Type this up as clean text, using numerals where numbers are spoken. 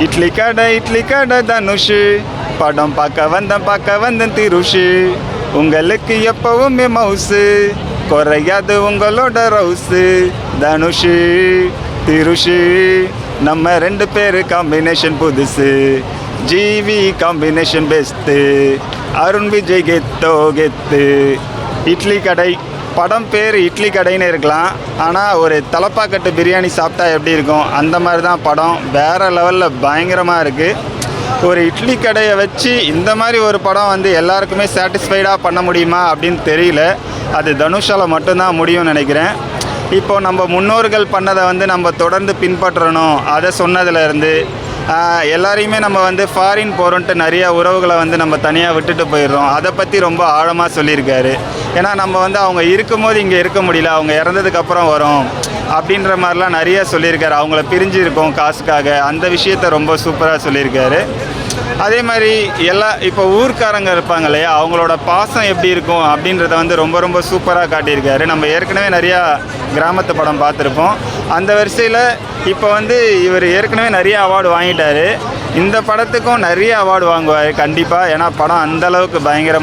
இட்லி கடை தனுஷு, படம் பார்க்க வந்தேன் திருஷு. உங்களுக்கு எப்பவுமே மவுசு, குறையாது உங்களோட ரவுசு. தனுஷு திருஷு, நம்ம 2 பேரு காம்பினேஷன் புதுசு. ஜிவி காம்பினேஷன் பெஸ்ட்டு, அருண் விஜய் கெத்தோ கெத்து. இட்லி கடை படம் பேர் இட்லி கடைன்னு இருக்கலாம், ஆனால் ஒரு தலப்பாக்கட்டு பிரியாணி சாப்பிட்டா எப்படி இருக்கும் அந்த மாதிரி தான் படம். வேறு லெவலில் பயங்கரமாக இருக்குது. ஒரு இட்லி கடையை வச்சு இந்த மாதிரி ஒரு படம் வந்து எல்லாருக்குமே சாட்டிஸ்ஃபைடாக பண்ண முடியுமா அப்படின்னு தெரியல. அது தனுஷால் மட்டும்தான் முடியும்னு நினைக்கிறேன். இப்போ நம்ம முன்னோர்கள் பண்ணதை வந்து நம்ம தொடர்ந்து பின்பற்றணும். அதை சொன்னதுலேருந்து எல்லாரையுமே நம்ம வந்து ஃபாரின் போகிறோன்ட்டு நிறையா உறவுகளை வந்து நம்ம தனியாக விட்டுட்டு போயிடுறோம். அதை பற்றி ரொம்ப ஆழமாக சொல்லியிருக்காரு. ஏன்னா நம்ம வந்து அவங்க இருக்கும்போது இங்கே இருக்க முடியல, அவங்க இறந்ததுக்கப்புறம் வரும் அப்படின்ற மாதிரிலாம் நிறைய சொல்லியிருக்காரு. அவங்கள பிரிஞ்சு இருக்கோம் காசுக்காக, அந்த விஷயத்த ரொம்ப சூப்பராக சொல்லியிருக்காரு. அதே மாதிரி இப்போ ஊர்க்காரங்க இருப்பாங்க இல்லையா, அவங்களோட பாசம் எப்படி இருக்கும் அப்படின்றத வந்து ரொம்ப ரொம்ப சூப்பராக காட்டியிருக்காரு. நம்ம ஏற்கனவே நிறையா கிராமத்து படம் பார்த்துருப்போம். அந்த வரிசையில் இப்போ வந்து இவர் ஏற்கனவே நிறைய அவார்டு வாங்கிட்டார். இந்த படத்துக்கும் நிறைய அவார்டு வாங்குவார் கண்டிப்பாக. ஏன்னா படம் அந்தளவுக்கு பயங்கரமாக